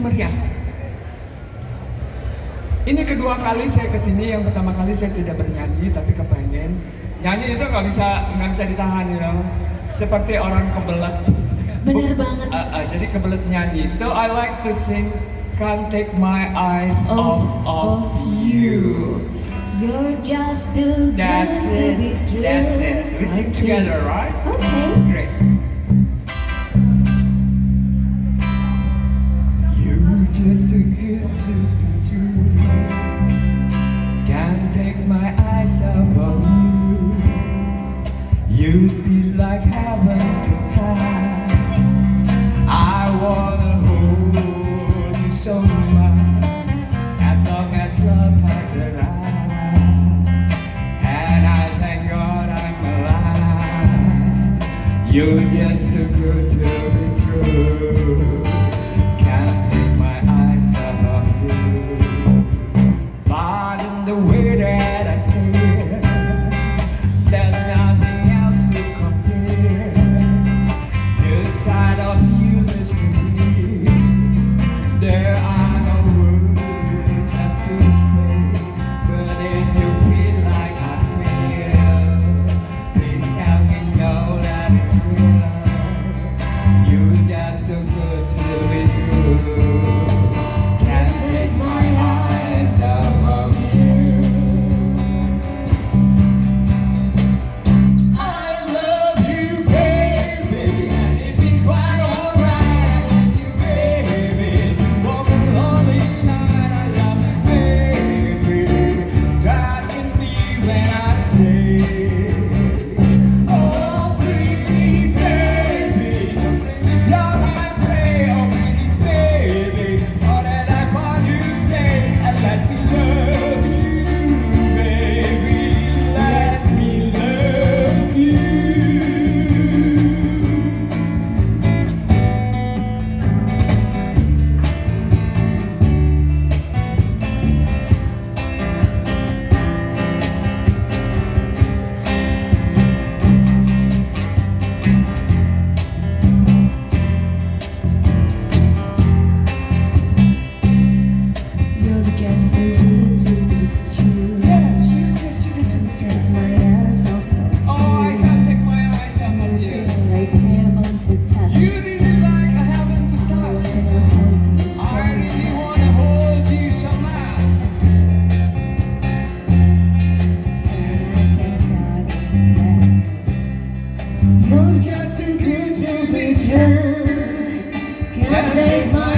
meriah. Ini kedua kali saya kesini. Yang pertama kali saya tidak bernyanyi, tapi kepengen nyanyi itu nggak bisa ditahan, you know? Seperti orang kebelet. Bener banget. Jadi kebelet nyanyi. So I like to sing Can't Take My Eyes Off You. You're just too good That's to it. be true. That's it. We sing Okay. together, right? Okay. Great. You just too good to be true. Can't take my eyes off of you. You'd be like heaven to high. I wanna hold you so much, as long as love has arrived. And I thank God I'm alive. You're just too good to be true. Can't take my eyes off of you. But in the way that I stare, there's nothing else to compare. The sight of you is me. There are no words that could speak, but if you feel like I feel, please tell me no that it's real. You're just so good to be true. Can't take my eyes off of you. I love you, baby, and if it's quite alright, I want you, baby. Walk a lonely night, I love you, baby. Touching me when I say, oh, pretty baby, don't bring me down, I pray. Oh, pretty baby, all that I want you stay and let me love you, baby. Let me love you. You're just too good to be true. Yes, you just do it to me. Take my eyes off of Oh, I can't take my eyes off of you. feel like heaven to touch. You really like I haven't to I touch. wanna hold you so I really much. wanna hold you so much. And I thank God that you're just too good to be true. Can't take my